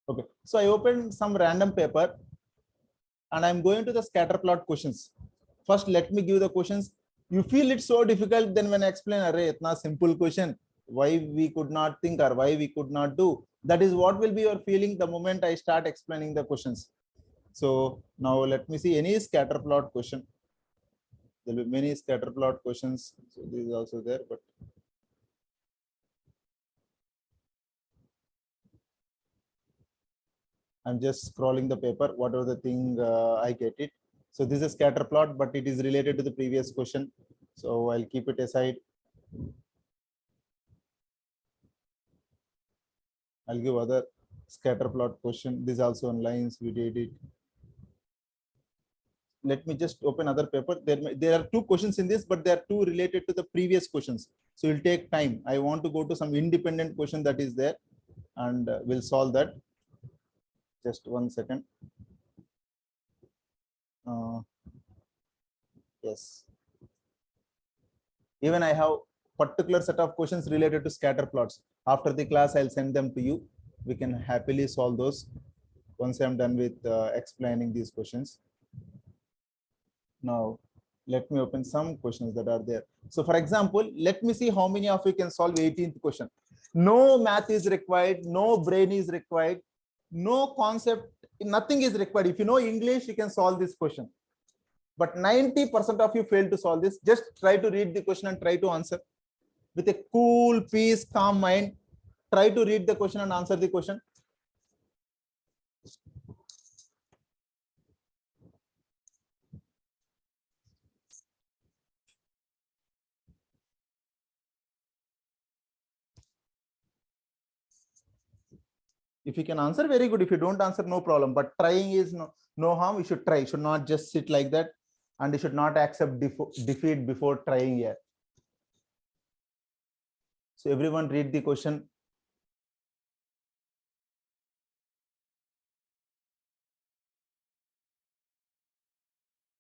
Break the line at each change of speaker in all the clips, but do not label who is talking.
Okay, so I opened some random paper and I'm going to the scatter plot questions. First, let me give the questions. You feel it's so difficult, then when I explain, array, itna simple question, why we could not think or why we could not do. That is what will be your feeling the moment I start explaining the questions. So now let me see any scatter plot question. There will be many scatter plot questions. So this is also there, but I'm just scrolling the paper, whatever the thing I get it. So this is a scatter plot, but it is related to the previous question. So I'll keep it aside. I'll give other scatter plot question. This also on lines, we did it. Let me just open other paper. There are two questions in this, but they are two related to the previous questions. So it will take time. I want to go to some independent question that is there and we'll solve that. Just 1 second. Yes. Even I have particular set of questions related to scatter plots. After the class, I'll send them to you. We can happily solve those once I'm done with explaining these questions. Now, let me open some questions that are there. So for example, let me see how many of you can solve 18th question. No math is required, no brain is required, no concept, nothing is required. If you know English, you can solve this question. But 90% of you fail to solve this. Just try to read the question and try to answer with a cool, peace, calm mind. Try to read the question and answer the question. If you can answer, very good. If you don't answer, no problem. But trying is no harm. You should try. You should not just sit like that, and you should not accept defeat before trying yet. So everyone read the question.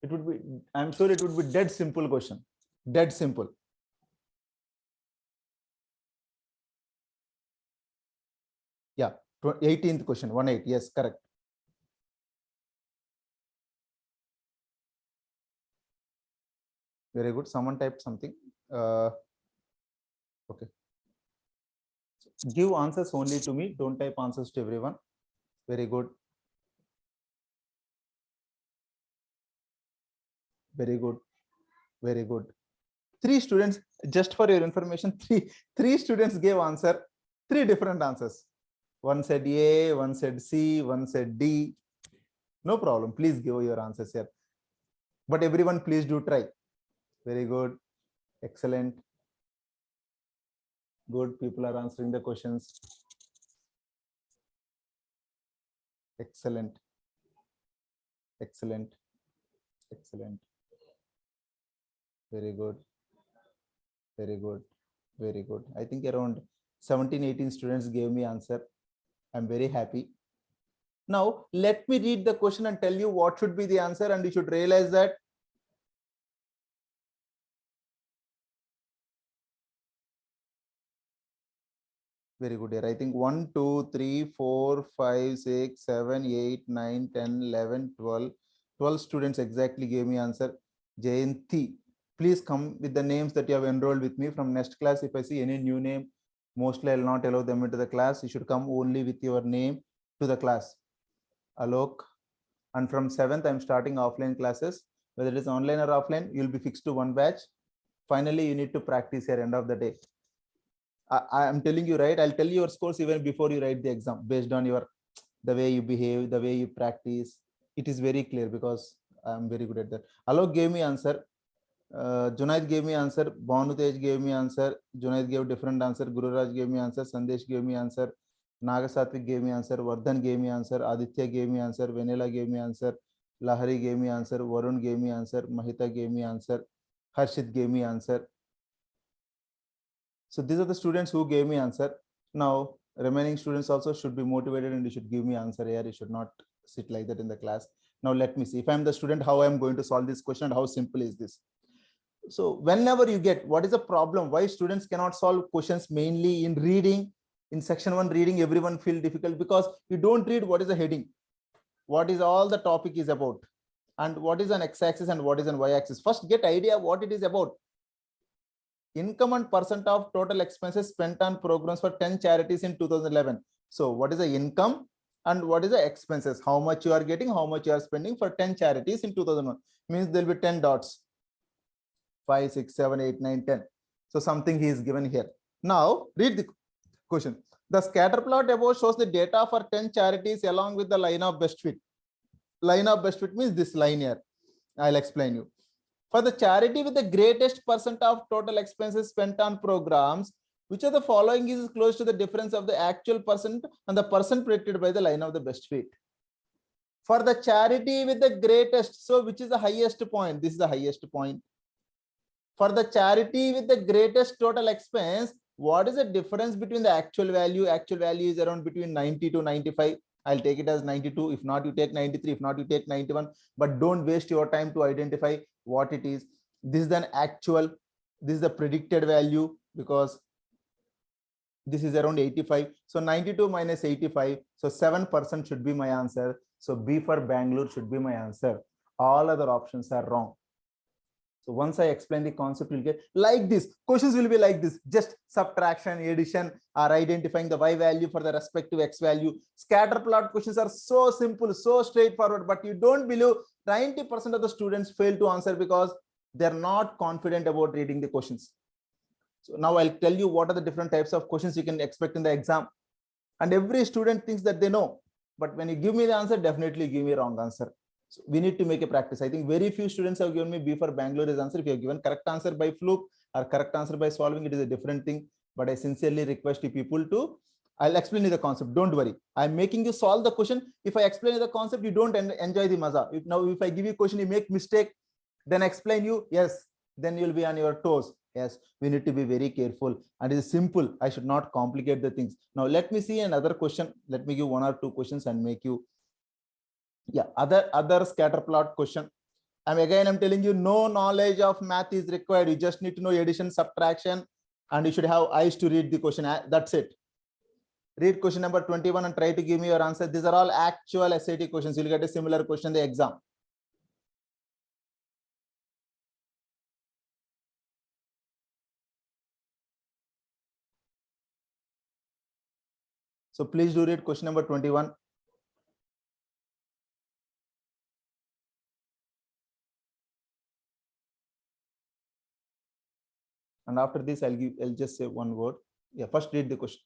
It would be, I'm sure it would be dead simple question. Dead simple. Yeah, 18th question, 1-8. Yes, correct. Very good. Someone typed something. Okay. Give answers only to me. Don't type answers to everyone. Very good. Very good. Very good. 3 students, just for your information, three students gave answer, 3 different answers. One said A, one said C, one said D. No problem. Please give your answers here. But everyone, please do try. Very good. Excellent. Good. People are answering the questions. Excellent. Excellent. Excellent. Very good. Very good. Very good. I think around 17, 18 students gave me answer. I'm very happy. Now, let me read the question and tell you what should be the answer, and you should realize that very good here. I think 1, 2, 3, 4, 5, 6, 7, 8, 9, 10, 11, 12. 12 students exactly gave me answer. Jayanti, please come with the names that you have enrolled with me. From next class, if I see any new name, mostly I'll not allow them into the class. You should come only with your name to the class. Alok. And from 7th, I'm starting offline classes. Whether it is online or offline, you'll be fixed to one batch. Finally, you need to practice here end of the day. I'm telling you, right? I'll tell you your scores even before you write the exam based on the way you behave, the way you practice. It is very clear because I'm very good at that. Alok gave me answer. Junaid gave me answer. Bhanutej gave me answer. Junaid gave different answer. Gururaj gave me answer. Sandesh gave me answer. Nagasatwik gave me answer. Vardhan gave me answer. Aditya gave me answer. Vanilla gave me answer. Lahari gave me answer. Varun gave me answer. Mahita gave me answer. Harshit gave me answer. So these are the students who gave me answer. Now, remaining students also should be motivated and you should give me answer here. You should not sit like that in the class. Now, let me see if I'm the student, how I'm going to solve this question and how simple is this. So whenever you get what is the problem, why students cannot solve questions mainly in reading In section 1 reading, everyone feel difficult because you don't read what is the heading, what is all the topic is about, and what is an x-axis and what is an y-axis. First get idea what it is about. Income and percent of total expenses spent on programs for 10 charities in 2011. So what is the income and what is the expenses? How much you are getting, how much you are spending for 10 charities in 2001. Means there will be 10 dots. 5, 6, 7, 8, 9, 10. So something he is given here. Now read the question. The scatter plot above shows the data for 10 charities along with the line of best fit. Line of best fit means this line here. I'll explain you. For the charity with the greatest percent of total expenses spent on programs, which of the following is close to the difference of the actual percent and the percent predicted by the line of the best fit? For the charity with the greatest, so which is the highest point? This is the highest point. For the charity with the greatest total expense, what is the difference between the actual value? Actual value is around between 90 to 95. I'll take it as 92. If not, you take 93. If not, you take 91. But don't waste your time to identify what it is. This is an actual. This is the predicted value because this is around 85. So 92 minus 85. So 7% should be my answer. So B for Bangalore should be my answer. All other options are wrong. So once I explain the concept, you'll get like this. Questions will be like this, just subtraction, addition, or identifying the y value for the respective x value. Scatter plot questions are so simple, so straightforward, but you don't believe 90% of the students fail to answer because they're not confident about reading the questions. So now I'll tell you what are the different types of questions you can expect in the exam. And every student thinks that they know, but when you give me the answer, definitely give me a wrong answer. So we need to make a practice. I think very few students have given me B for Bangalore as answer. If you have given correct answer by fluke or correct answer by solving, it is a different thing. But I sincerely request you people to, I'll explain you the concept. Don't worry. I'm making you solve the question. If I explain you the concept, you don't enjoy the maza. If I give you a question, you make mistake, then explain you, yes, then you'll be on your toes. Yes, we need to be very careful. And it is simple. I should not complicate the things. Now let me see another question. Let me give 1 or 2 questions and make you. Yeah, other scatter plot question. I'm telling you, no knowledge of math is required. You just need to know addition, subtraction, and you should have eyes to read the question. That's it. Read question number 21 and try to give me your answer. These are all actual SAT questions. You'll get a similar question in the exam. So please do read question number 21. And after this, I'll just say one word. Yeah, first read the question.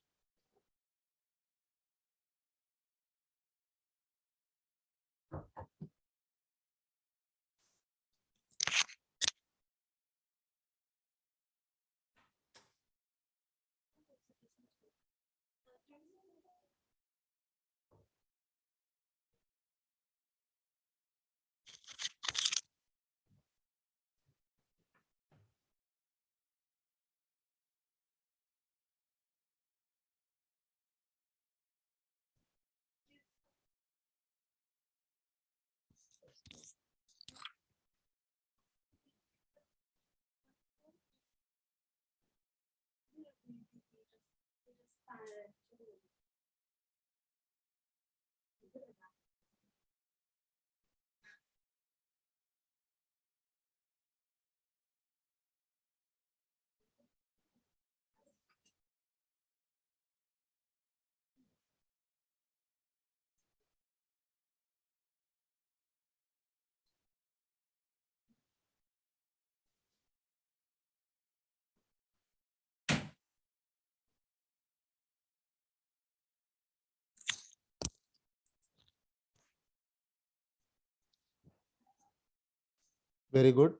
Very good.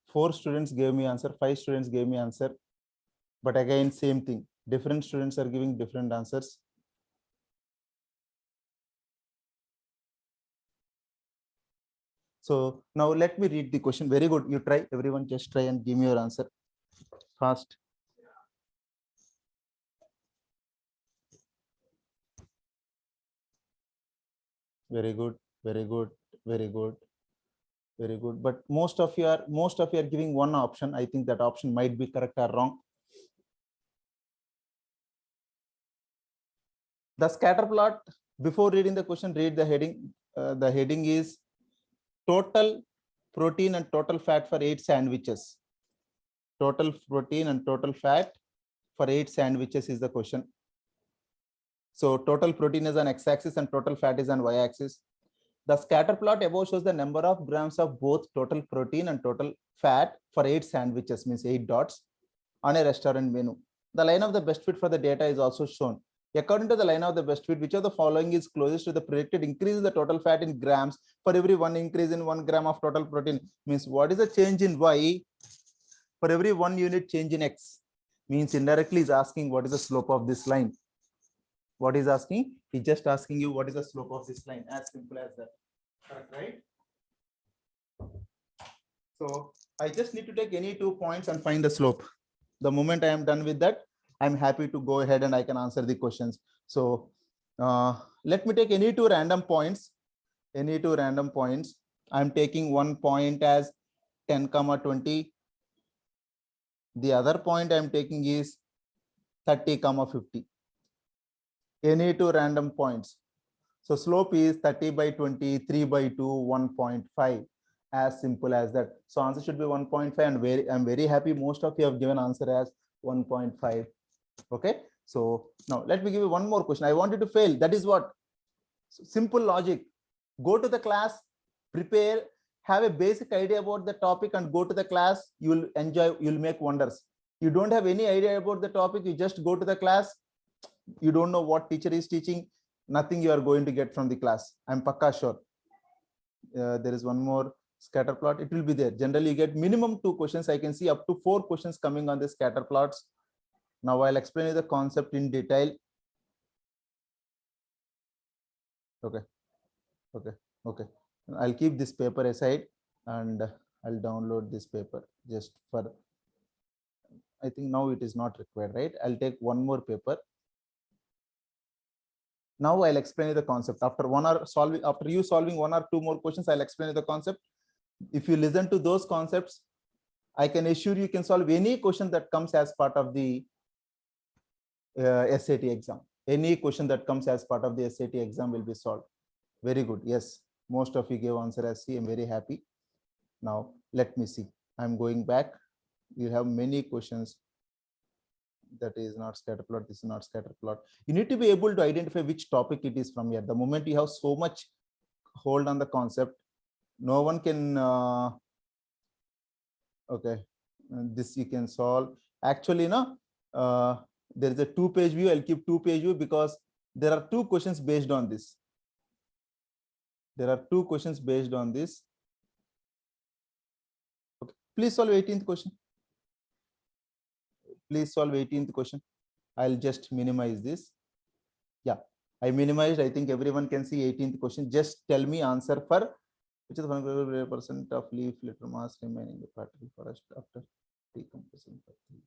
4 students gave me answer. 5 students gave me answer. But again, same thing. Different students are giving different answers. So now let me read the question. Very good. You try. Everyone just try and give me your answer fast. Very good. Very good. Very good. Very good. But most of you are giving one option. I think that option might be correct or wrong. The scatter plot, before reading the question, read the heading. The heading is total protein and total fat for 8 sandwiches. Total protein and total fat for 8 sandwiches is the question. So total protein is on x-axis and total fat is on y-axis. The scatter plot above shows the number of grams of both total protein and total fat for 8 sandwiches, means 8 dots, on a restaurant menu. The line of the best fit for the data is also shown. According to the line of the best fit, which of the following is closest to the predicted increase in the total fat in grams for every one increase in 1 gram of total protein? Means what is the change in y for every 1 unit change in x? Means indirectly is asking what is the slope of this line. What is asking? He's just asking you what is the slope of this line. As simple as that. Correct, right? So I just need to take any 2 points and find the slope. The moment I am done with that, I'm happy to go ahead and I can answer the questions. So let me take any 2 random points. Any 2 random points. I'm taking 1 point as 10, 20. The other point I'm taking is 30, 50. Any 2 random points. So slope is 30 by 20, 3 by 2, 1.5. As simple as that. So answer should be 1.5, and I'm very happy most of you have given answer as 1.5. Okay. So now let me give you one more question. I want you to fail. That is what? Simple logic. Go to the class, prepare, have a basic idea about the topic and go to the class. You will enjoy, you'll make wonders. You don't have any idea about the topic. You just go to the class. You don't know what teacher is teaching. Nothing you are going to get from the class. I'm pakka sure. There is one more scatter plot. It will be there. Generally, you get minimum 2 questions. I can see up to 4 questions coming on the scatter plots. Now I'll explain you the concept in detail. Okay. Okay. I'll keep this paper aside and I'll download this paper just for, I think now it is not required, right? I'll take one more paper. Now I'll explain you the concept. After you solving 1 or 2 more questions, I'll explain you the concept. If you listen to those concepts, I can assure you can solve any question that comes as part of the SAT exam. Any question that comes as part of the SAT exam will be solved. Very good. Yes, most of you gave answer as C. I'm very happy. Now let me see. I'm going back. You have many questions. That is not scatter plot. This is not scatter plot. You need to be able to identify which topic it is from here. The moment you have so much hold on the concept, no one can. Okay, and this you can solve. Actually, there is a 2-page view. I'll keep 2-page view because there are 2 questions based on this. There are 2 questions based on this. Okay. Please solve 18th question. Please solve 18th question. I'll just minimize this. Yeah, I minimized. I think everyone can see 18th question. Just tell me answer for which is the 1% of leaf litter mass remaining in the particle forest after decomposition for 3 years.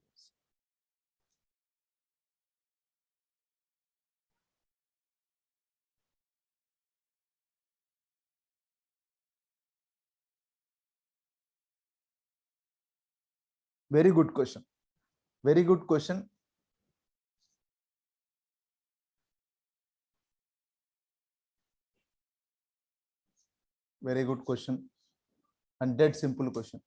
Very good question. Very good question. Very good question. And dead simple question.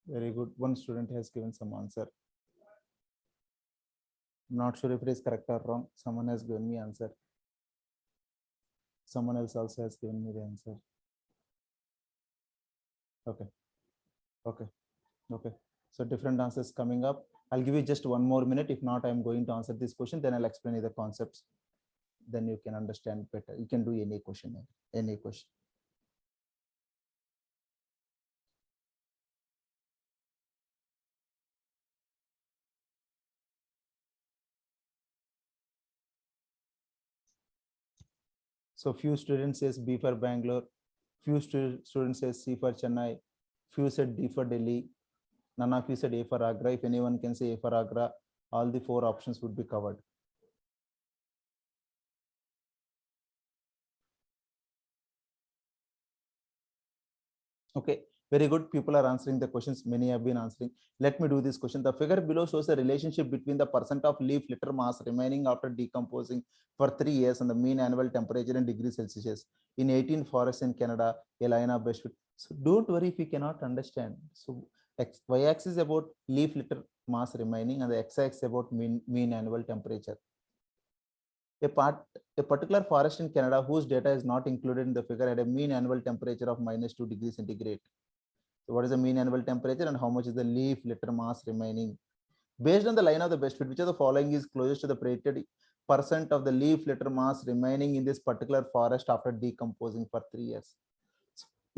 Very good. One student has given some answer. I'm not sure if it is correct or wrong. Someone has given me answer. Someone else also has given me the answer. Okay. Okay. Okay. So different answers coming up. I'll give you just 1 more minute. If not, I'm going to answer this question. Then I'll explain you the concepts. Then you can understand better. You can do any question. Any question. So few students says B for Bangalore, few students says C for Chennai, few said D for Delhi, none of you said A for Agra. If anyone can say A for Agra, all the 4 options would be covered. Okay, very good. People are answering the questions. Many have been answering. Let me do this question. The figure below shows a relationship between the percent of leaf litter mass remaining after decomposing for 3 years and the mean annual temperature in degrees Celsius in 18 forests in Canada, a line of best fit. So don't worry if you cannot understand. So y-axis is about leaf litter mass remaining and the x-axis about mean annual temperature. A particular forest in Canada whose data is not included in the figure had a mean annual temperature of -2 degrees centigrade. So what is the mean annual temperature and how much is the leaf litter mass remaining? Based on the line of the best fit, which of the following is closest to the predicted percent of the leaf litter mass remaining in this particular forest after decomposing for 3 years?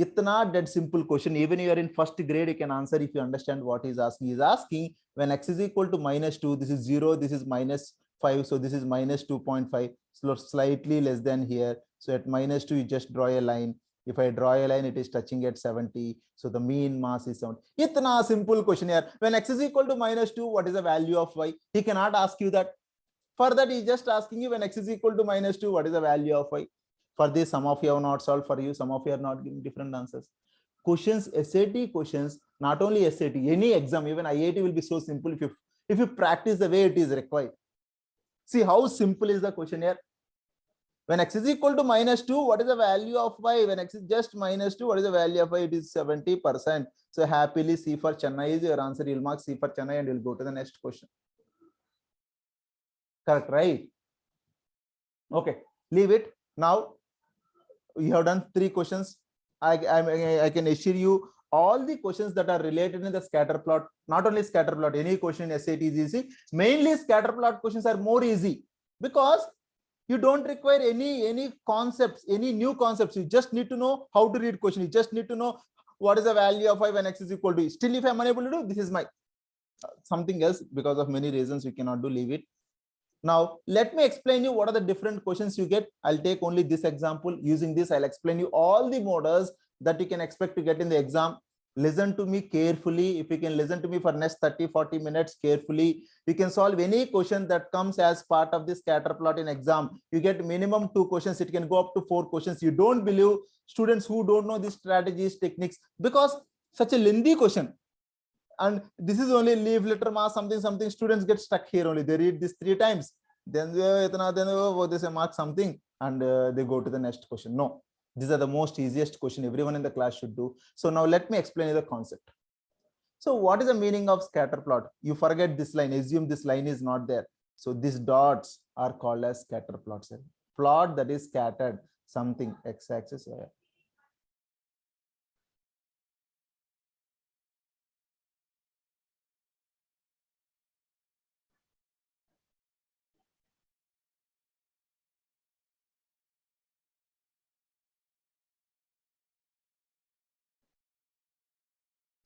Itna dead simple question. Even if you are in first grade, you can answer if you understand what he's asking. He's asking when x is equal to -2, this is 0, this is -5, so this is -2.5, so slightly less than here. So at -2, you just draw a line. If I draw a line, it is touching at 70. So the mean mass is 70. Itna simple question here. When x is equal to -2, what is the value of y? He cannot ask you that. For that, he's just asking you when x is equal to -2, what is the value of y? For this, some of you have not solved. For you, some of you are not giving different answers. Questions, SAT questions, not only SAT, any exam, even IIT will be so simple if you practice the way it is required. See how simple is the question here. When x is equal to -2, what is the value of y? When x is just -2, what is the value of y? It is 70%. So happily C for Chennai is your answer. You'll mark C for Chennai and you'll go to the next question. Correct, right? Okay, leave it. Now, we have done 3 questions. I can assure you all the questions that are related in the scatter plot, not only scatter plot, any question in SAT is easy. Mainly scatter plot questions are more easy because you don't require any concepts, any new concepts. You just need to know how to read question. You just need to know what is the value of y when x is equal to. Still, if I'm unable to do, this is my something else because of many reasons we cannot do, leave it. Now, let me explain you what are the different questions you get. I'll take only this example. Using this, I'll explain you all the models that you can expect to get in the exam. Listen to me carefully. If you can listen to me for next 30-40 minutes carefully, you can solve any question that comes as part of this scatter plot in exam. You get minimum 2 questions. It can go up to 4 questions. You don't believe students who don't know these strategies, techniques, because such a lengthy question. And this is only leaf litter mass something. Students get stuck here only. They read this 3 times, then they say mark something and they go to the next question. No, these are the most easiest question everyone in the class should do. So now let me explain you the concept. So what is the meaning of scatter plot? You forget this line, assume this line is not there. So these dots are called as scatter plots. Plot that is scattered, something x-axis.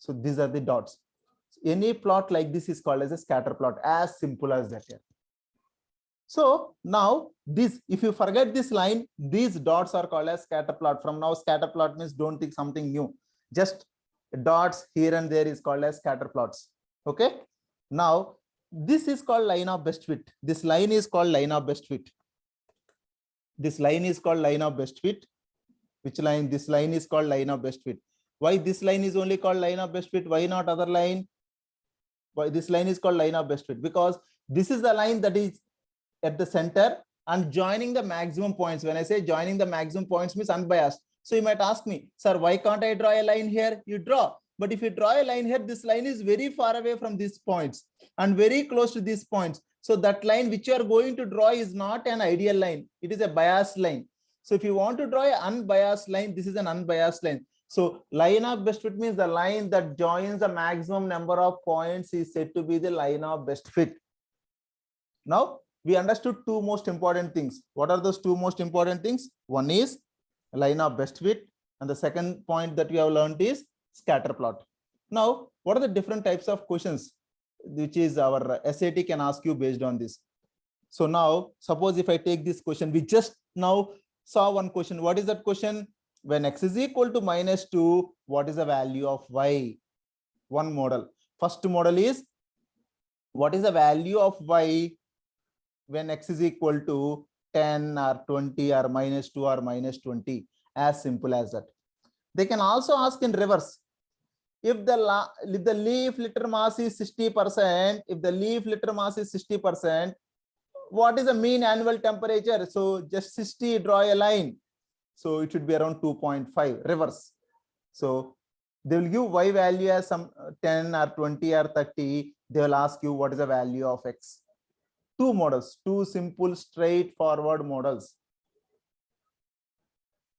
So these are the dots. Any plot like this is called as a scatter plot, as simple as that here. So now this, if you forget this line, these dots are called as scatter plot. From now, scatter plot means don't think something new. Just dots here and there is called as scatter plots. Okay. Now this is called line of best fit. This line is called line of best fit. This line is called line of best fit. Which line? This line is called line of best fit. Why this line is only called line of best fit? Why not other line? Why this line is called line of best fit? Because this is the line that is at the center and joining the maximum points. When I say joining the maximum points means unbiased. So you might ask me, sir, why can't I draw a line here? You draw. But if you draw a line here, this line is very far away from these points and very close to these points. So that line which you are going to draw is not an ideal line. It is a biased line. So if you want to draw an unbiased line, this is an unbiased line. So line of best fit means the line that joins the maximum number of points is said to be the line of best fit. Now we understood 2 most important things. What are those 2 most important things? One is line of best fit, and the second point that we have learned is scatter plot. Now, what are the different types of questions which is our SAT can ask you based on this? So now, suppose if I take this question, we just now saw one question. What is that question? When x is equal to -2, what is the value of y? One model. First model is, what is the value of y when x is equal to 10 or 20 or -2 or -20? As simple as that. They can also ask in reverse. If the leaf litter mass is 60%, if the leaf litter mass is 60%, what is the mean annual temperature? So just 60, draw a line. So it should be around 2.5, reverse. So they will give y value as some 10 or 20 or 30. They will ask you what is the value of x. Two models, two simple straightforward models.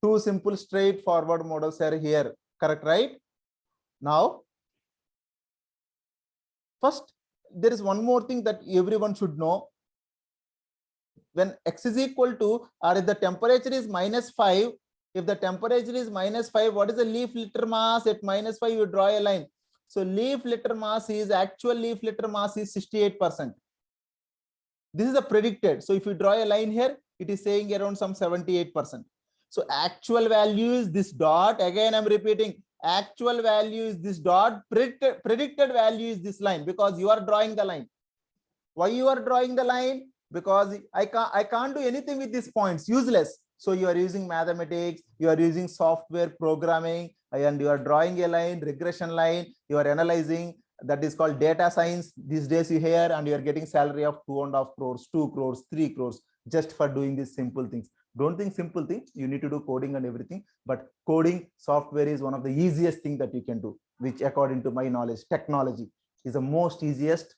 Two simple straightforward models are here. Correct, right? Now, first, there is one more thing that everyone should know. When x is equal to, or if the temperature is -5, if the temperature is -5, what is the leaf litter mass at -5? You draw a line. So leaf litter mass is, actual leaf litter mass is 68%. This is the predicted. So if you draw a line here, it is saying around some 78%. So actual value is this dot. Again, I'm repeating, actual value is this dot. Predicted value is this line, because you are drawing the line. Why you are drawing the line? Because I can't do anything with these points, useless. So you are using mathematics, you are using software programming, and you are drawing a line, regression line, you are analyzing. That is called data science. These days you hear, and you are getting salary of 2.5 crores, 2 crores, 3 crores, just for doing these simple things. Don't think simple things. You need to do coding and everything. But coding software is one of the easiest thing that you can do, which according to my knowledge, technology is the most easiest,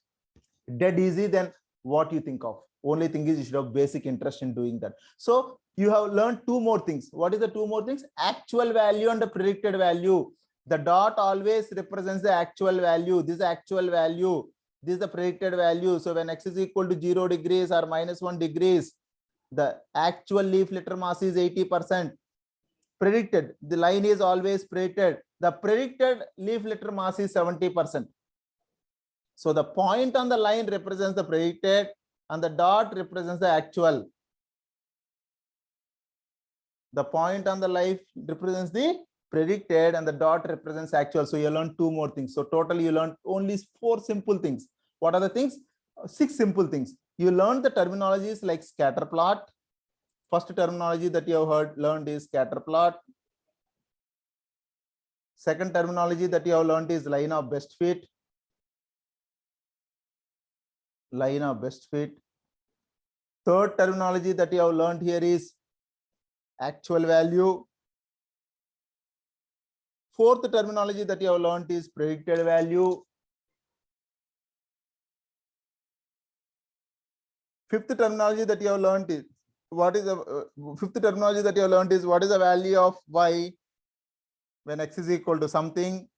dead easy than what you think of. Only thing is you should have basic interest in doing that. So you have learned two more things. What is the two more things? Actual value and the predicted value. The dot always represents the actual value. This is actual value. This is the predicted value. So when x is equal to 0 degrees or -1 degrees, the actual leaf litter mass is 80%. Predicted, the line is always predicted. The predicted leaf litter mass is 70%. So the point on the line represents the predicted and the dot represents the actual. The point on the line represents the predicted and the dot represents actual. So you learn two more things. So totally you learned only 4 simple things. What are the things? 6 simple things. You learned the terminologies like scatter plot. First terminology that you have learned is scatter plot. Second terminology that you have learned is line of best fit. Line of best fit. Third terminology that you have learned here is actual value. Fourth terminology that you have learned is predicted value. Fifth terminology that you have learned is what is the what is the value of y when x is equal to something.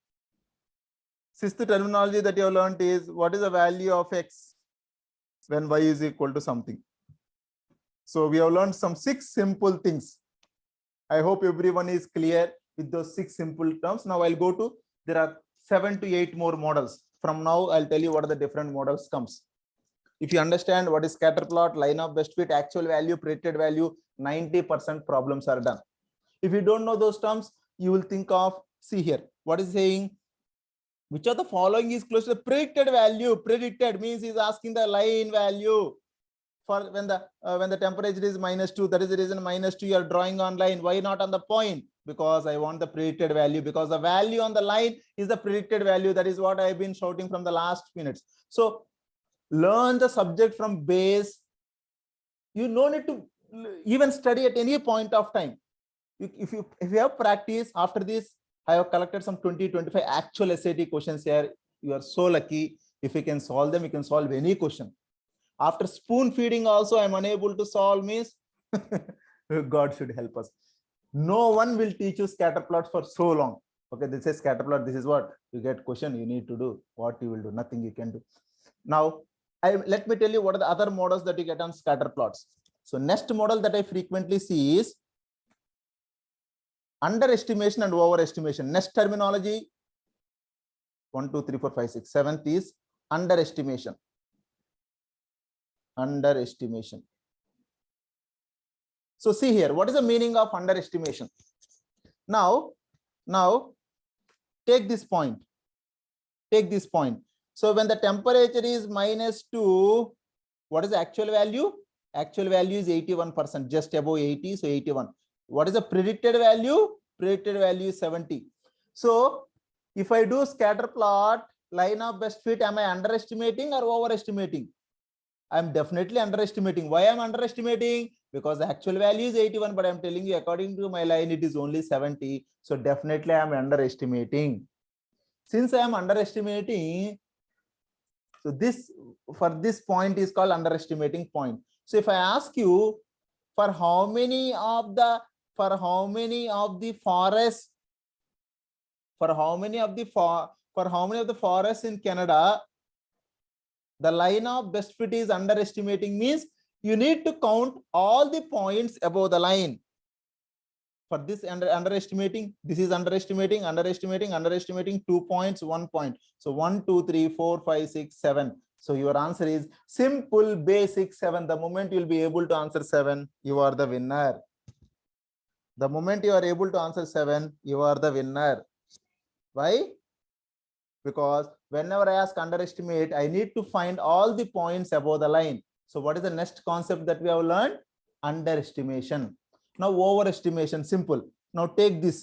Sixth terminology that you have learned is what is the value of x when y is equal to something. So we have learned some 6 simple things. I hope everyone is clear with those 6 simple terms. Now I'll go to, there are 7 to 8 more models. From now I'll tell you what are the different models comes. If you understand what is scatter plot, line of best fit, actual value, predicted value, 90% problems are done. If you don't know those terms, you will think of, see here, what is saying? Which of the following is close to the predicted value? Predicted means is asking the line value for when the temperature is -2. That is the reason -2 you are drawing on line. Why not on the point? Because I want the predicted value, because the value on the line is the predicted value. That is what I've been shouting from the last minutes. So learn the subject from base. You no need to even study at any point of time. If you have practice after this, I have collected some 20-25 actual SAT questions here. You are so lucky. If you can solve them, you can solve any question. After spoon feeding also I'm unable to solve, means God should help us. No one will teach you scatter plot for so long. Okay, this is scatter plot. This is what you get question. You need to do what you will do. Nothing you can do. Now, let me tell you what are the other models that you get on scatter plots. So next model that I frequently see is underestimation and overestimation. Next terminology 1, 2, 3, 4, 5, 6, 7th is underestimation. Underestimation. So see here, what is the meaning of underestimation? Now take this point. Take this point. So when the temperature is -2, what is the actual value? Actual value is 81%, just above 80, so 81. What is the predicted value? Predicted value is 70. So if I do scatter plot, line of best fit, am I underestimating or overestimating? I'm definitely underestimating. Why I'm underestimating? Because the actual value is 81, but I'm telling you, according to my line, it is only 70. So definitely I'm underestimating. Since I am underestimating, so this point is called underestimating point. So if I ask you, for how many of the forests, for how many of the forests in Canada, the line of best fit is underestimating, means you need to count all the points above the line. For this underestimating, this is underestimating 2 points, 1 point. So 1, 2, 3, 4, 5, 6, 7. So your answer is simple, basic 7. The moment you'll be able to answer 7, you are the winner. The moment you are able to answer 7, you are the winner. Why? Because whenever I ask underestimate, I need to find all the points above the line. So what is the next concept that we have learned? Underestimation. Now overestimation, simple. Now take this.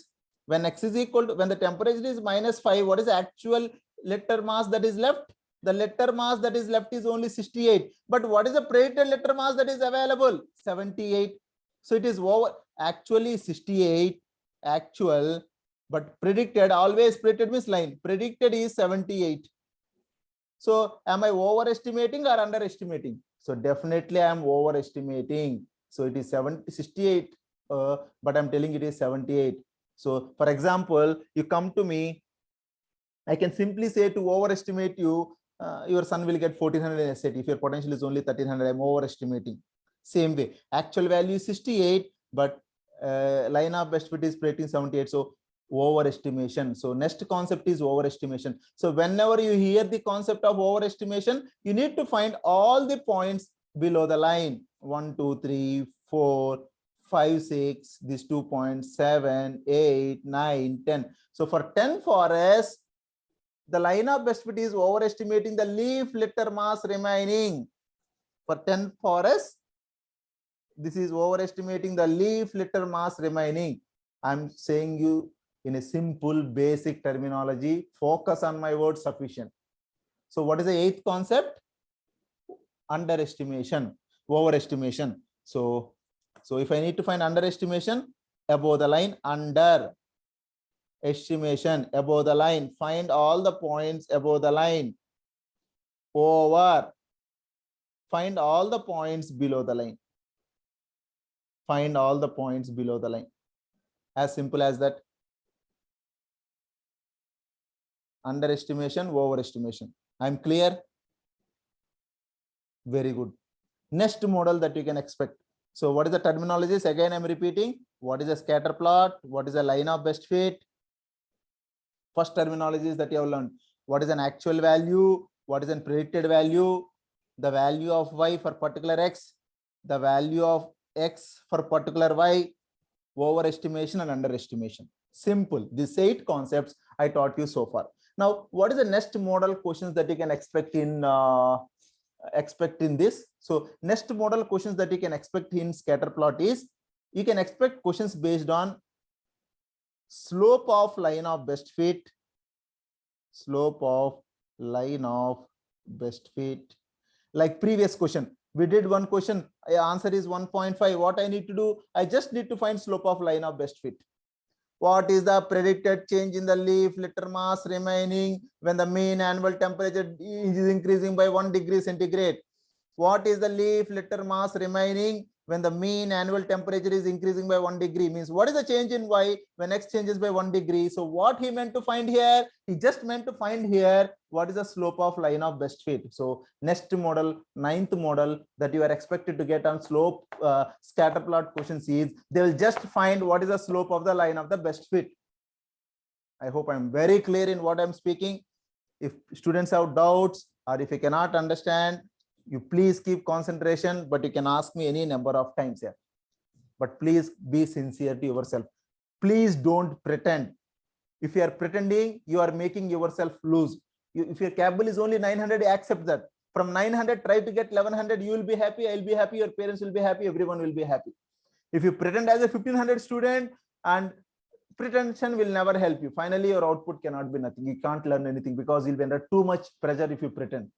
When x is equal to, when the temperature is -5, what is the actual letter mass that is left? The letter mass that is left is only 68. But what is the predicted letter mass that is available? 78. So it is over, actually 68, actual, but predicted, always predicted means line. Predicted is 78. So am I overestimating or underestimating? So definitely I am overestimating. So it is 68, but I'm telling it is 78. So for example, you come to me, I can simply say to overestimate you, your son will get 1400 in SAT. If your potential is only 1300, I'm overestimating. Same way, actual value is 68, but line of best fit is predicting 78. So overestimation. So next concept is overestimation. So whenever you hear the concept of overestimation, you need to find all the points below the line. 1, 2, 3, 4, 5, 6, these 2 points, 7, 8, 9, 10. So for 10 forests, the line of best fit is overestimating the leaf litter mass remaining. For 10 forests, this is overestimating the leaf litter mass remaining. I'm saying you in a simple basic terminology. Focus on my word, sufficient. So what is the 8th concept? Underestimation, overestimation. So if I need to find underestimation, above the line, under estimation, above the line, find all the points above the line. Over, find all the points below the line. Find all the points below the line. As simple as that. Underestimation, overestimation. I'm clear? Very good. Next model that you can expect. So what is the terminologies? Again, I'm repeating. What is a scatter plot? What is a line of best fit? First terminologies that you have learned. What is an actual value? What is a predicted value? The value of y for particular x, the value of x for particular y, overestimation and underestimation. Simple. These 8 concepts I taught you so far. Now, what is the next model questions that you can expect in this? So next model questions that you can expect in scatter plot is, you can expect questions based on slope of line of best fit, slope of line of best fit. Like previous question, we did one question, answer is 1.5. What I need to do? I just need to find slope of line of best fit. What is the predicted change in the leaf litter mass remaining when the mean annual temperature is increasing by 1 degree centigrade? What is the leaf litter mass remaining when the mean annual temperature is increasing by 1 degree? Means what is the change in y when x changes by 1 degree? So what he meant to find here, he just meant to find here what is the slope of line of best fit. So next model, 9th model that you are expected to get on slope scatter plot questions is, they will just find what is the slope of the line of the best fit. I hope I'm very clear in what I'm speaking. If students have doubts or if you cannot understand, you please keep concentration, but you can ask me any number of times here. but please be sincere to yourself. Please don't pretend. If you are pretending, you are making yourself lose. If your capable is only 900, accept that. From 900, try to get 1100. You will be happy. I will be happy. Your parents will be happy. Everyone will be happy. If you pretend as a 1500 student, and pretension will never help you. Finally, your output cannot be nothing. You can't learn anything because you'll be under too much pressure if you pretend.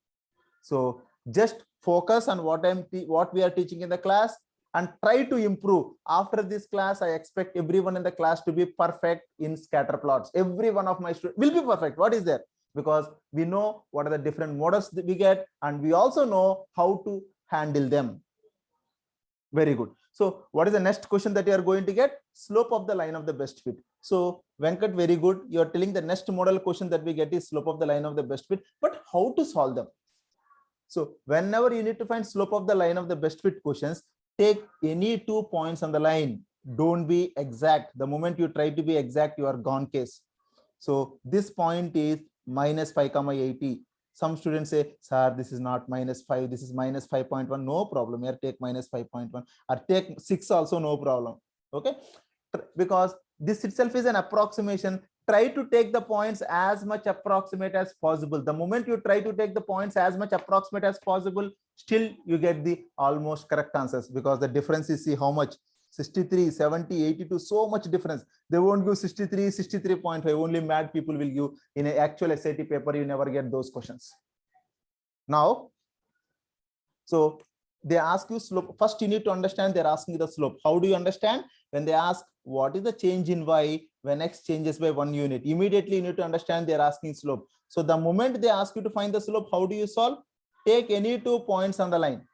So just focus on what we are teaching in the class and try to improve. After this class, I expect everyone in the class to be perfect in scatter plots. Every one of my students will be perfect. What is there? Because we know what are the different models that we get, and we also know how to handle them. Very good. So what is the next question that you are going to get? Slope of the line of the best fit. So Venkat, very good. You are telling the next model question that we get is slope of the line of the best fit, but how to solve them? So whenever you need to find slope of the line of the best fit questions, take any 2 points on the line. Don't be exact. The moment you try to be exact, you are gone case. So this point is -5,80. Some students say, sir, this is not -5, this is -5.1. No problem. Here, take -5.1 or take 6 also, no problem. Okay, because this itself is an approximation. Try to take the points as much approximate as possible. The moment you try to take the points as much approximate as possible, still you get the almost correct answers, because the difference is, see how much, 63, 70, 82, so much difference. They won't give 63, 63.5. Only mad people will give. In an actual SAT paper, you never get those questions. Now, so they ask you slope. First, you need to understand they're asking the slope. How do you understand? When they ask what is the change in y when x changes by 1 unit, immediately you need to understand they're asking slope. So the moment they ask you to find the slope, how do you solve? Take any 2 points on the line.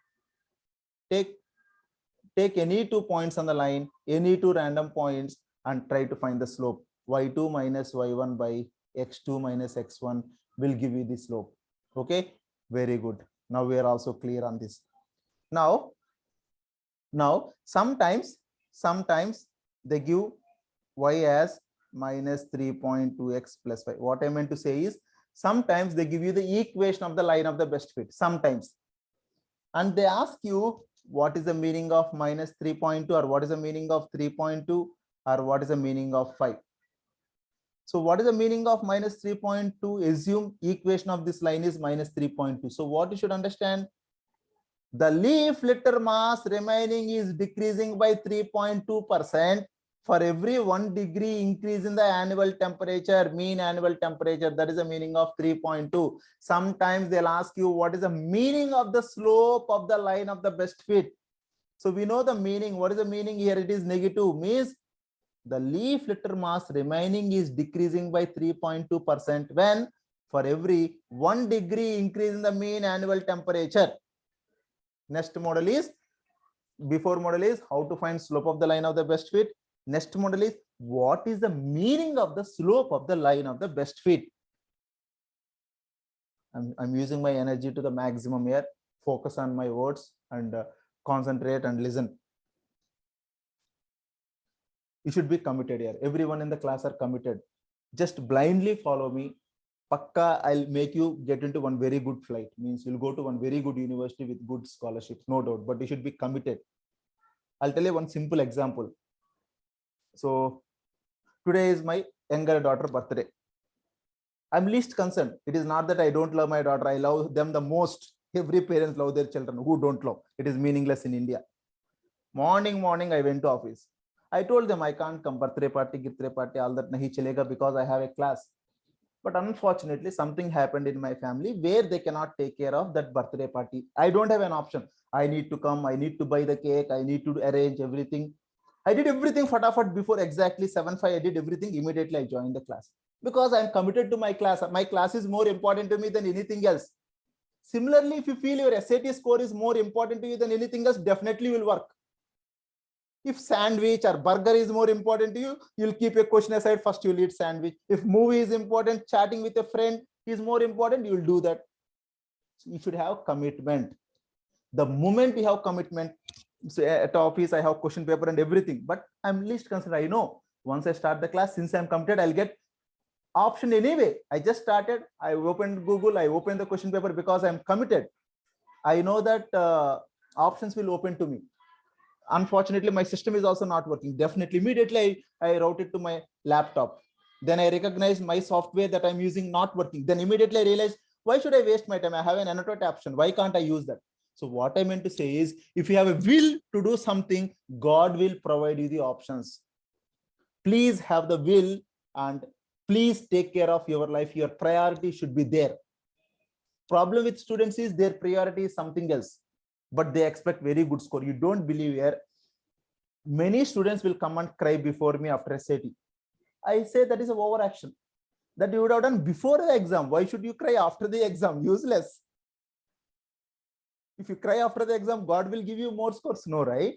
Take any 2 points on the line, any 2 random points, and try to find the slope. y2 minus y1 by x2 minus x1 will give you the slope. Okay, very good. Now we are also clear on this. Now sometimes they give y as minus 3.2x plus 5. What I meant to say is, sometimes they give you the equation of the line of the best fit, sometimes, and they ask you what is the meaning of minus 3.2, or what is the meaning of 3.2, or what is the meaning of 5. So what is the meaning of minus 3.2? Assume equation of this line is minus 3.2. So what you should understand, the leaf litter mass remaining is decreasing by 3.2% for every 1 degree increase in the annual temperature, mean annual temperature. That is the meaning of 3.2. Sometimes they'll ask you what is the meaning of the slope of the line of the best fit. So we know the meaning. What is the meaning here? It is negative, means the leaf litter mass remaining is decreasing by 3.2% when for every 1 degree increase in the mean annual temperature. Next model is, before model is how to find slope of the line of the best fit. Next model is what is the meaning of the slope of the line of the best fit. I'm using my energy to the maximum here. Focus on my words and concentrate and listen. You should be committed here. Everyone in the class are committed. Just blindly follow me. Pakka, I'll make you get into one very good flight. Means you'll go to one very good university with good scholarships, no doubt, but you should be committed. I'll tell you one simple example. So today is my younger daughter's birthday. I'm least concerned. It is not that I don't love my daughter. I love them the most. Every parent love their children. Who don't love? It is meaningless in India. Morning, I went to office. I told them I can't come. Birthday party, all that nahi chalega because I have a class. But unfortunately, something happened in my family where they cannot take care of that birthday party. I don't have an option. I need to come. I need to buy the cake. I need to arrange everything. I did everything fatafat before exactly 7:05. I did everything. Immediately I joined the class because I'm committed to my class. My class is more important to me than anything else. Similarly, if you feel your SAT score is more important to you than anything else, definitely will work. If sandwich or burger is more important to you, you'll keep a question aside. First, you'll eat sandwich. If movie is important, chatting with a friend is more important, you'll do that. So you should have commitment. The moment you have commitment, so at office, I have question paper and everything, but I'm least concerned. I know once I start the class, since I'm committed, I'll get option anyway. I just started. I opened Google. I opened the question paper because I'm committed. I know that options will open to me. Unfortunately, my system is also not working. Definitely, immediately I route it to my laptop. Then I recognize my software that I'm using not working. Then immediately I realize, why should I waste my time? I have an annotate option. Why can't I use that? So what I meant to say is, if you have a will to do something, God will provide you the options. Please have the will and please take care of your life. Your priority should be there. Problem with students is their priority is something else, but they expect very good score. You don't believe here. Many students will come and cry before me after SAT. I say that is an overaction. That you would have done before the exam. Why should you cry after the exam? Useless. If you cry after the exam, God will give you more scores. No, right?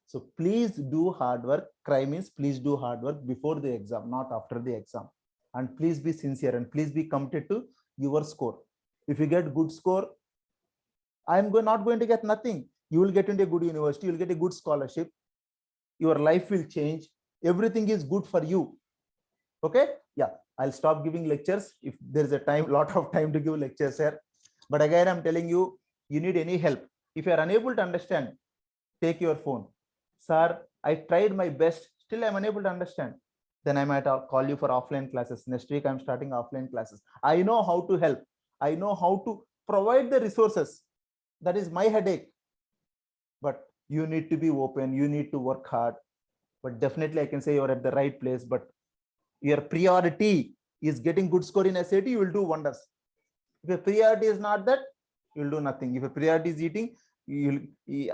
So please do hard work. Cry means please do hard work before the exam, not after the exam. And please be sincere and please be committed to your score. If you get good score, I'm not going to get nothing. You will get into a good university. You'll get a good scholarship. Your life will change. Everything is good for you. Okay? Yeah, I'll stop giving lectures if there's a lot of time to give lectures here. But again, I'm telling you, you need any help. If you are unable to understand, take your phone. Sir, I tried my best. Still, I'm unable to understand. Then I might call you for offline classes. Next week, I'm starting offline classes. I know how to help. I know how to provide the resources. That is my headache. But you need to be open. You need to work hard. But definitely, I can say you're at the right place. But your priority is getting good score in SAT, you will do wonders. If your priority is not that, you'll do nothing. If your priority is eating, you'll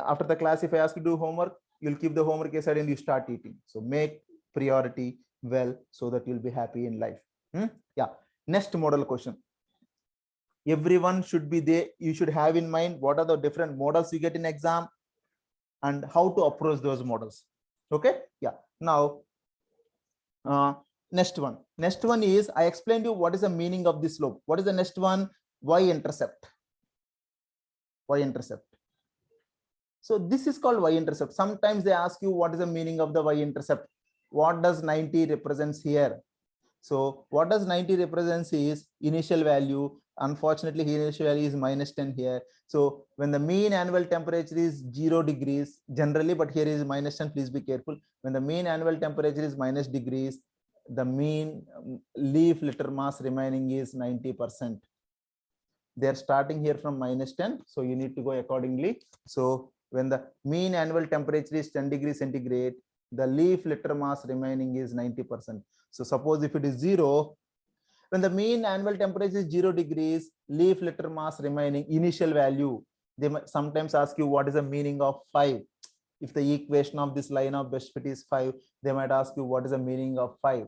after the class, if I ask you to do homework, you'll keep the homework aside and you start eating. So make priority well so that you'll be happy in life. Yeah. Next model question. Everyone should be there. You should have in mind what are the different models you get in exam and how to approach those models. Okay. Yeah. Now, next one is, I explained you what is the meaning of this slope. What is the next one? Y-intercept. Y-intercept. So this is called y-intercept. Sometimes they ask you what is the meaning of the y-intercept. What does 90 represents here? So what does 90 represents is initial value. Unfortunately, initial value is -10 here. So when the mean annual temperature is 0 degrees generally, but here is -10, please be careful. When the mean annual temperature is -degrees, the mean leaf litter mass remaining is 90%. They're starting here from -10, so you need to go accordingly. So when the mean annual temperature is 10 degrees centigrade, the leaf litter mass remaining is 90%. So suppose if it is 0, when the mean annual temperature is 0 degrees, leaf litter mass remaining initial value, they might sometimes ask you what is the meaning of 5. If the equation of this line of best fit is 5, they might ask you what is the meaning of 5.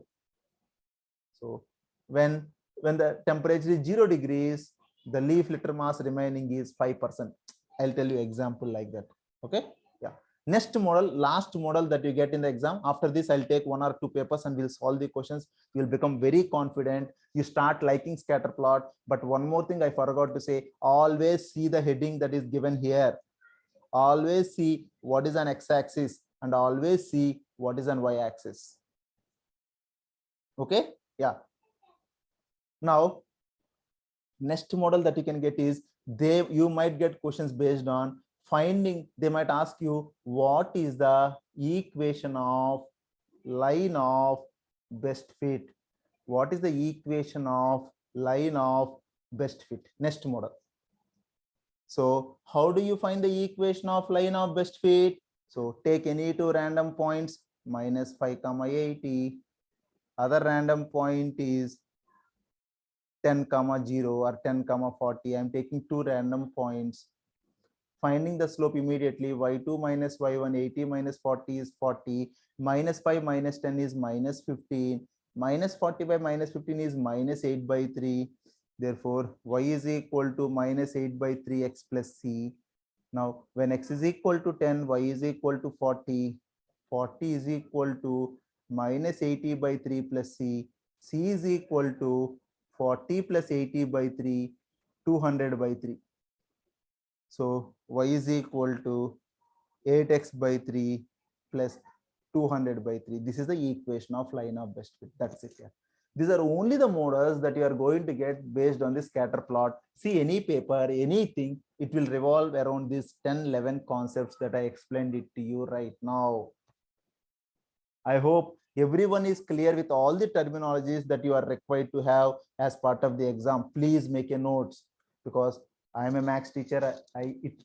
So when the temperature is 0 degrees, the leaf litter mass remaining is 5%. I'll tell you example like that. Okay. Yeah. Next model, last model that you get in the exam. After this, I'll take 1 or 2 papers and we'll solve the questions. You'll become very confident. You start liking scatter plot. But one more thing I forgot to say, always see the heading that is given here. Always see what is an x-axis and always see what is an y-axis. Okay. Yeah. Now, next model that you can get is, you might get questions based on finding. They might ask you what is the equation of line of best fit. What is the equation of line of best fit? Next model. So how do you find the equation of line of best fit? So take any two random points, -5, 80. Other random point is 10, 0 or 10, 40. I'm taking two random points. Finding the slope immediately. Y2 minus y1, 80 minus 40 is 40. -5 minus 10 is -15. -40 by -15 is -8/3. Therefore, y is equal to -8/3 x plus c. Now, when x is equal to 10, y is equal to 40. 40 is equal to -80/3 plus c. C is equal to 40 plus 80/3, 200/3. So y is equal to 8x/3 plus 200/3. This is the equation of line of best fit. That's it. Yeah. These are only the models that you are going to get based on the scatter plot. See, any paper, anything, it will revolve around these 10, 11 concepts that I explained it to you right now. I hope everyone is clear with all the terminologies that you are required to have as part of the exam. Please make a notes, because I am a maths teacher.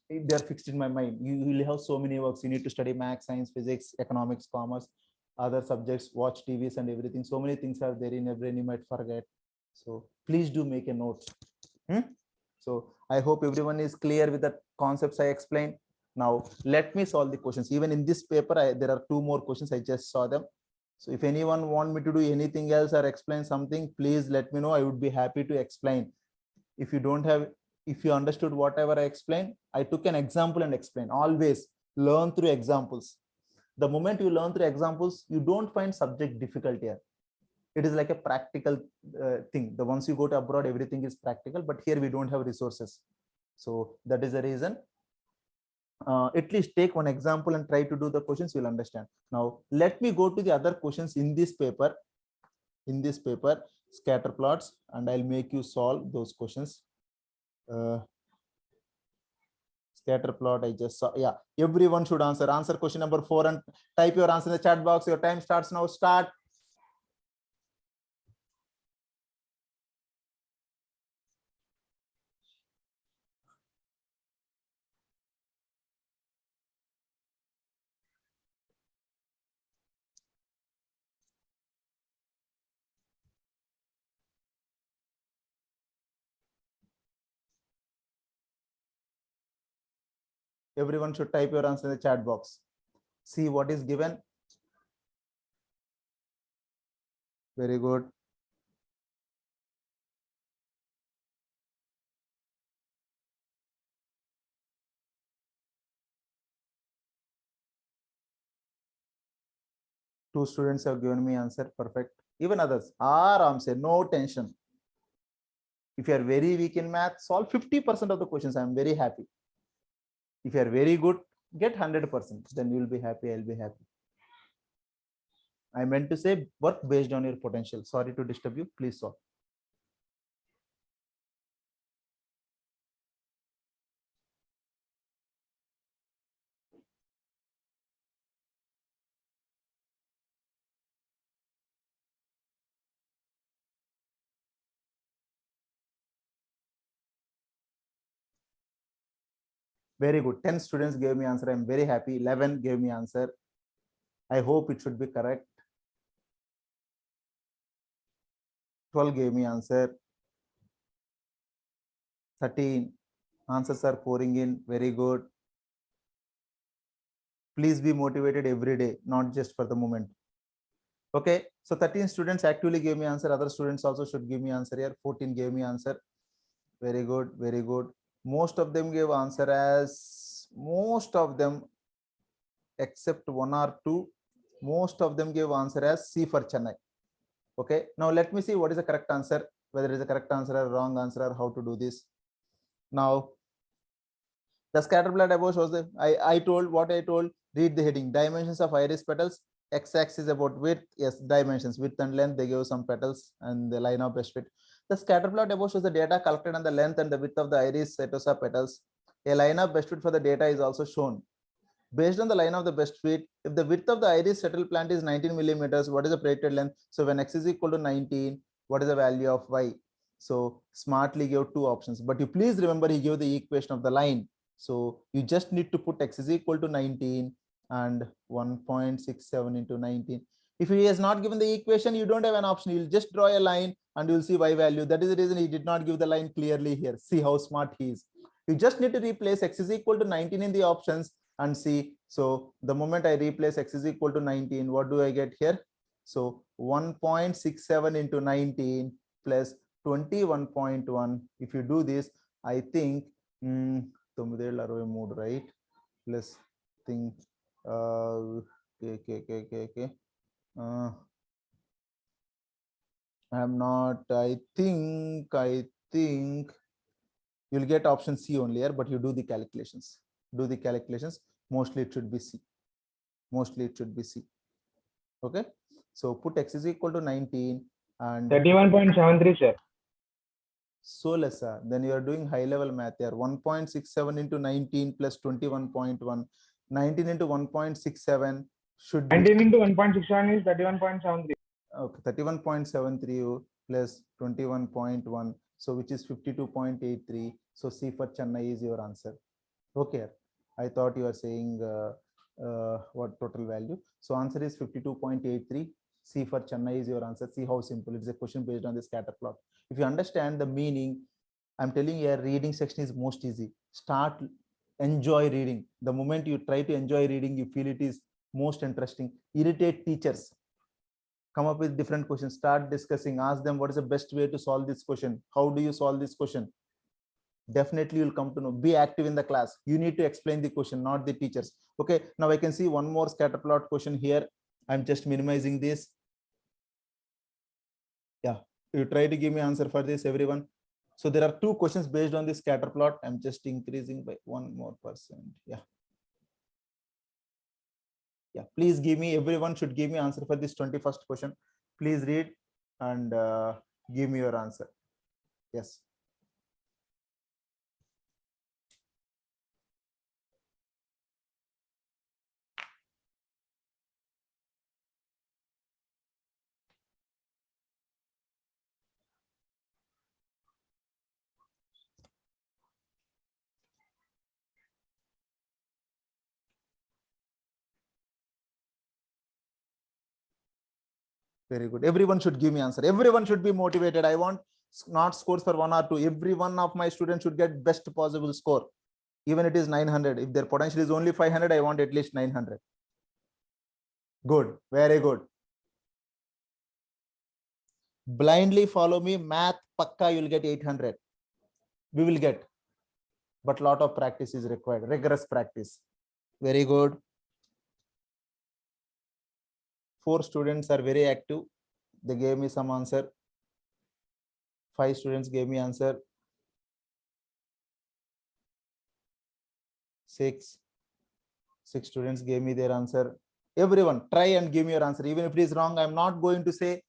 They're fixed in my mind. You will have so many works. You need to study maths, science, physics, economics, commerce, other subjects, watch TVs and everything. So many things are there in your brain, you might forget. So please do make a note. So I hope everyone is clear with the concepts I explained. Now let me solve the questions. Even in this paper, there are 2 more questions. I just saw them. So if anyone want me to do anything else or explain something, please let me know. I would be happy to explain. If you understood whatever I explained, I took an example and explained. Always learn through examples. The moment you learn through examples, you don't find subject difficult here. It is like a practical thing. The once you go to abroad, everything is practical, but here we don't have resources. So that is the reason. At least take one example and try to do the questions, you'll understand. Now let me go to the other questions in this paper. Scatter plots, and I'll make you solve those questions. Scatter plot, I just saw. Yeah, everyone should answer question number 4 and type your answer in the chat box. Your time starts now. Start. Everyone should type your answer in the chat box. See what is given. Very good. Two students have given me answer. Perfect. Even others. Aram no tension. If you are very weak in math, solve 50% of the questions. I am very happy. If you are very good, get 100%. Then you will be happy. I'll be happy. I meant to say work based on your potential. Sorry to disturb you. Please solve. Very good. 10 students gave me answer. I'm very happy. 11 gave me answer. I hope it should be correct. 12 gave me answer. 13 answers are pouring in. Very good. Please be motivated every day, not just for the moment. Okay, so 13 students actually gave me answer. Other students also should give me answer here. 14 gave me answer. Very good, very good. Most of them gave answer as, most of them except 1 or 2, most of them gave answer as C for Chennai. Okay, now let me see what is the correct answer, whether it is a correct answer or wrong answer, or how to do this. Now the scatter plot above shows the, I told what I told. Read the heading. Dimensions of iris petals. X-axis about width. Yes, dimensions, width and length. They give some petals and the line of best fit. The scatter plot above shows the data collected on the length and the width of the iris setosa petals. A line of best fit for the data is also shown. Based on the line of the best fit, if the width of the iris settle plant is 19 millimeters, what is the predicted length? So when x is equal to 19, what is the value of y? So smartly give 2 options, but you please remember he gave the equation of the line. So you just need to put x is equal to 19 and 1.67 into 19. If he has not given the equation, you don't have an option. You'll just draw a line and you'll see y value. That is the reason he did not give the line clearly here. See how smart he is. You just need to replace x is equal to 19 in the options and see. So the moment I replace x is equal to 19, what do I get here? So 1.67 into 19 plus 21.1. If you do this, I think right? Plus think okay. I'm not. I think you'll get option C only here, but you do the calculations. Do the calculations. Mostly it should be C. Mostly it should be C. Okay. So put x is equal to 19 And
31.73, sir.
so less, then you are doing high level math here. 1.67 into 19 plus 21.1. 19 into 1.67 should be
19 into 1.67 is 31.73.
okay, 31.73 plus 21.1, so which is 52.83. So C for Chennai is your answer. Okay, I thought you are saying what total value. So answer is 52.83. C for Chennai is your answer. See how simple. It's a question based on the scatter plot. If you understand the meaning, I'm telling you, reading section is most easy. Start, enjoy reading. The moment you try to enjoy reading, you feel it is most interesting. Irritate teachers. Come up with different questions. Start discussing. Ask them what is the best way to solve this question. How do you solve this question? Definitely you'll come to know. Be active in the class. You need to explain the question, not the teachers. Okay, now I can see one more scatter plot question here. I'm just minimizing this. Yeah, you try to give me answer for this, everyone. So there are two questions based on this scatter plot. I'm just increasing by 1 more percent. Yeah, please give me, everyone should give me answer for this 21st question. Please read and give me your answer. Yes. Very good. Everyone should give me answer. Everyone should be motivated. I want not scores for 1 or 2. Every one of my students should get best possible score. Even it is 900. If their potential is only 500, I want at least 900. Good. Very good. Blindly follow me. Math, pakka, you'll get 800. We will get. But lot of practice is required. Rigorous practice. Very good. 4 students are very active. They gave me some answer. 5 students gave me answer. 6 students gave me their answer. Everyone try and give me your answer. Even if it is wrong, I'm not going to say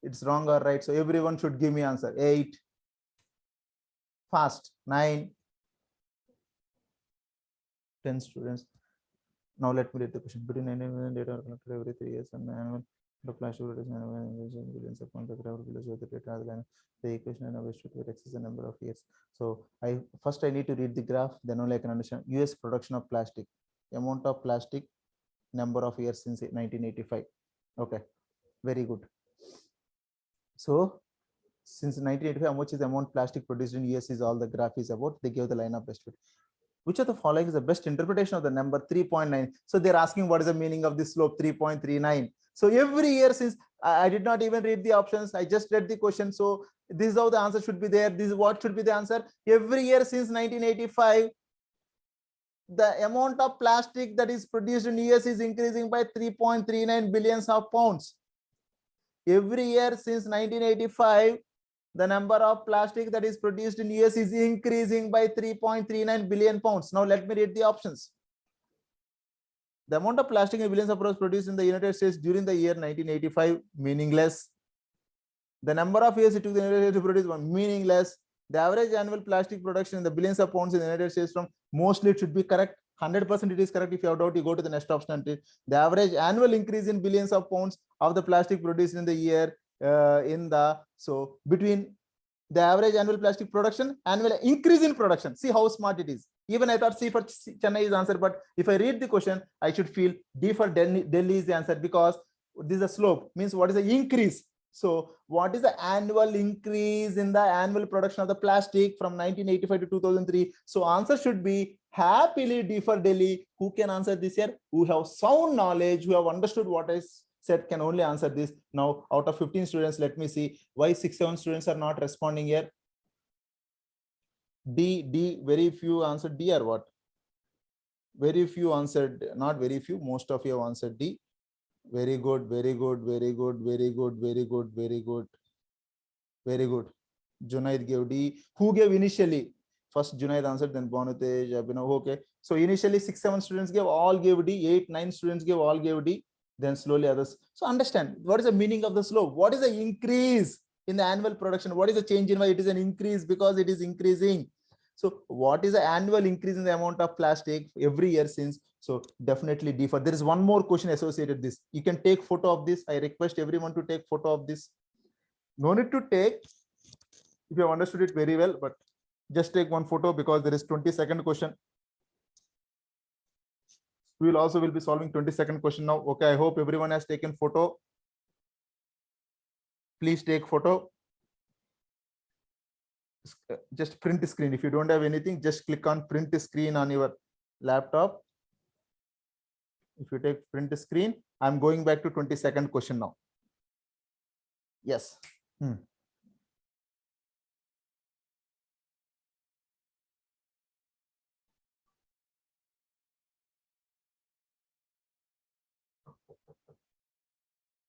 it's wrong or right. So everyone should give me answer. 8. Fast. 9. 10 students. Now let me read the question. Between 9 and data are collected every 3 years and annual the plastic billions upon the ground below the data than the equation and always should excess the number of years. So I need to read the graph, then only I can understand. US production of plastic, amount of plastic, number of years since 1985. Okay, very good. So since 1985, how much is the amount plastic produced in US is all the graph is about. They give the line of best fit. Which of the following is the best interpretation of the number 3.9? So they're asking what is the meaning of this slope 3.39. So every year since I did not even read the options, I just read the question. So this is how the answer should be there. This is what should be the answer. Every year since 1985, the amount of plastic that is produced in US is increasing by 3.39 billions of pounds. Every year since 1985, the number of plastic that is produced in US is increasing by 3.39 billion pounds. Now let me read the options. The amount of plastic in billions of pounds produced in the United States during the year 1985, meaningless. The number of years it took the United States to produce one, meaningless. The average annual plastic production in the billions of pounds in the United States from, mostly it should be correct. 100% it is correct. If you have doubt, you go to the next option. The average annual increase in billions of pounds of the plastic produced in the year so between the average annual plastic production, annual increase in production. See how smart it is. Even I thought C for Chennai is answer, but if I read the question, I should feel D for Delhi is the answer, because this is a slope, means what is the increase. So what is the annual increase in the annual production of the plastic from 1985 to 2003? So answer should be happily D for Delhi. Who can answer this here? Who have sound knowledge, who have understood what is said, can only answer this. Now out of 15 students, let me see why 6-7 students are not responding here. D, very few answered D, or what? Very few answered, not very few, most of you have answered D. Very good, very good, very good, very good, very good, very good, very good. Junaid gave D. Who gave initially? First Junaid answered, then Bonutej, Abhinav. Okay, so initially 6-7 students gave, all gave D. 8-9 students gave, all gave D. then slowly others. So understand what is the meaning of the slope. What is the increase in the annual production? What is the change in why it is an increase? Because it is increasing. So what is the annual increase in the amount of plastic every year since? So definitely D. For there is one more question associated with this. You can take photo of this. I request everyone to take photo of this. No need to take if you have understood it very well, but just take one photo because there is 20-second question. We will be solving 20-second question now. Okay, I hope everyone has taken photo. Please take photo. Just print screen. If you don't have anything, just click on print screen on your laptop. If you take print screen, I'm going back to 20-second question now. Yes.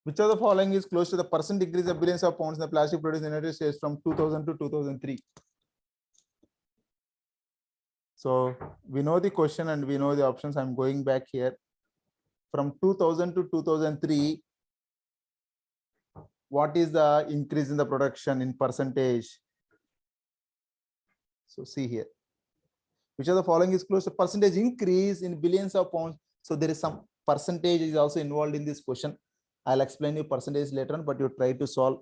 Which of the following is close to the percent decrease of billions of pounds in the plastic produced in the United States from 2000 to 2003? So we know the question and we know the options. I'm going back here. From 2000 to 2003, what is the increase in the production in percentage? So see here. Which of the following is close to percentage increase in billions of pounds? So there is some percentage is also involved in this question. I'll explain you percentage later on, but you try to solve.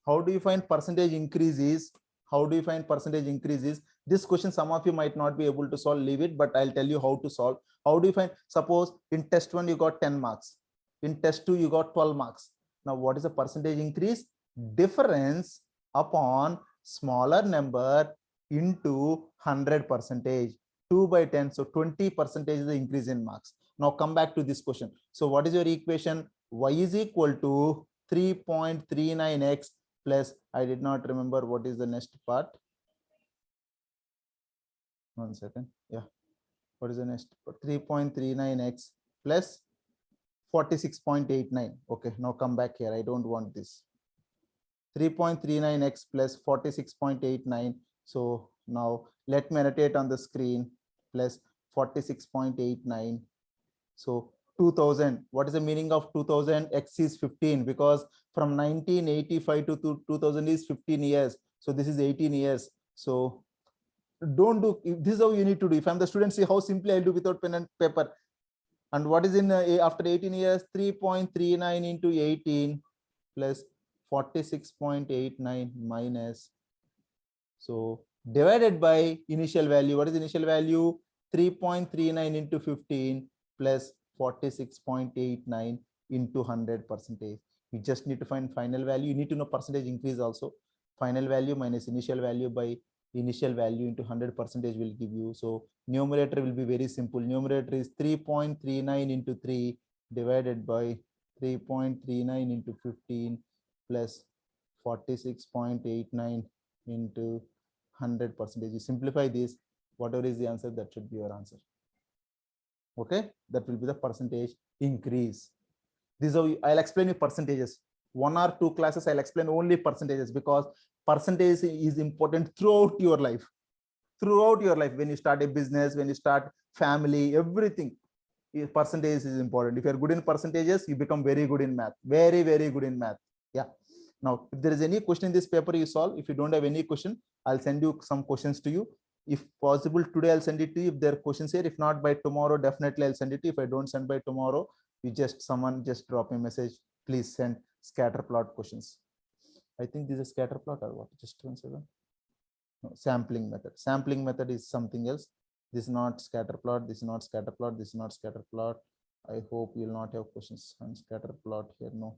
How do you find percentage increases? How do you find percentage increases? This question some of you might not be able to solve, leave it, but I'll tell you how to solve. How do you find? Suppose in test 1 you got 10 marks. In test 2 you got 12 marks. Now what is the percentage increase? Difference upon smaller number into 100%. 2 by 10, so 20% is the increase in marks. Now come back to this question. So what is your equation? Y is equal to 3.39x plus, I did not remember what is the next part. 1 second. Yeah. What is the next? 3.39x plus 46.89. Okay, now come back here. I don't want this. 3.39x plus 46.89. So now let me annotate on the screen plus 46.89. So 2000. What is the meaning of 2000? X is 15 because from 1985 to 2000 is 15 years. So this is 18 years. So don't do this is how you need to do. If I'm the student, see how simply I do without pen and paper. And what is in after 18 years? 3.39 into 18 plus 46.89 minus. So divided by initial value. What is initial value? 3.39 into 15 plus 46.89 into 100%. You just need to find final value. You need to know percentage increase also. Final value minus initial value by initial value into 100% will give you. So numerator will be very simple. Numerator is 3.39 into 3 divided by 3.39 into 15 plus 46.89 into 100%. You simplify this, whatever is the answer, that should be your answer. Okay, that will be the percentage increase. This is how I'll explain you percentages. 1 or 2 classes I'll explain only percentages because percentage is important throughout your life. Throughout your life, when you start a business, when you start family, everything, percentage is important. If you're good in percentages, you become very good in math. Very, very good in math. Yeah. Now, if there is any question in this paper you solve, if you don't have any question, I'll send you some questions to you. If possible, today I'll send it to you if there are questions here. If not, by tomorrow, definitely I'll send it to you. If I don't send by tomorrow, someone just drop me a message. Please send scatter plot questions. I think this is scatter plot or what? Just 1 second. No, sampling method. Sampling method is something else. This is not scatter plot. This is not scatter plot. This is not scatter plot. I hope you'll not have questions on scatter plot here. No.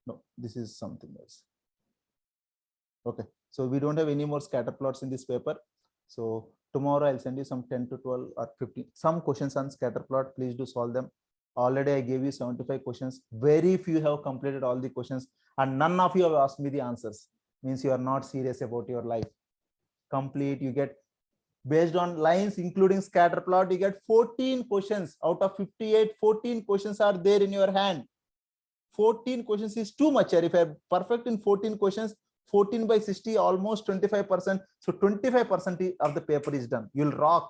No, this is something else. Okay, so we don't have any more scatter plots in this paper. So tomorrow I'll send you some 10 to 12 or 15 some questions on scatter plot. Please do solve them. Already I gave you 75 questions. Very few have completed all the questions and none of you have asked me the answers. Means you are not serious about your life. Complete. You get based on lines including scatter plot, you get 14 questions out of 58. 14 questions are there in your hand. 14 questions is too much. If I'm perfect in 14 questions, 14 by 60, almost 25%. So 25% of the paper is done. You'll rock.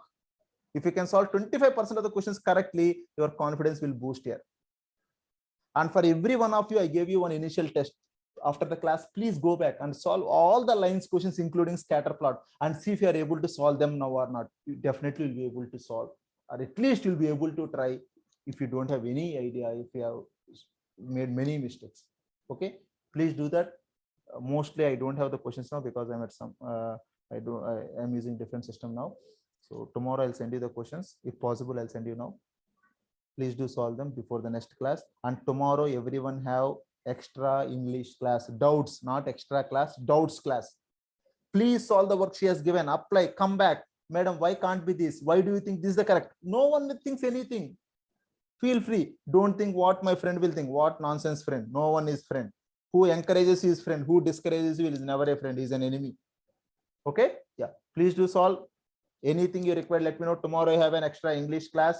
If you can solve 25% of the questions correctly, your confidence will boost here. And for every one of you, I gave you one initial test. After the class, please go back and solve all the lines questions, including scatter plot, and see if you are able to solve them now or not. You definitely will be able to solve, or at least you'll be able to try if you don't have any idea, if you have made many mistakes. Okay, please do that. Mostly I don't have the questions now because I'm at some I am using different system now. So tomorrow I'll send you the questions. If possible, I'll send you now. Please do solve them before the next class. And tomorrow everyone have extra English class. Doubts, not extra class, doubts class. Please solve the work she has given. Apply, come back. Madam, why can't be this? Why do you think this is the correct? No one thinks anything. Feel free. Don't think what my friend will think. What nonsense friend. No one is friend. Who encourages his friend, who discourages you is never a friend. He's an enemy. Okay? Yeah. Please do solve. Anything you require, let me know. Tomorrow I have an extra English class.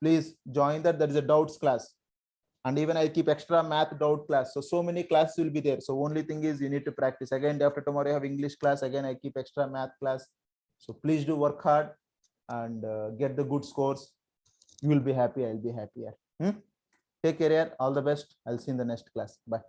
Please join that. There is a doubts class. And even I keep extra math doubt class. So many classes will be there. So only thing is you need to practice. Again, after tomorrow I have English class. Again, I keep extra math class. So please do work hard and get the good scores. You will be happy. I'll be happier. Take care. All the best. I'll see you in the next class. Bye.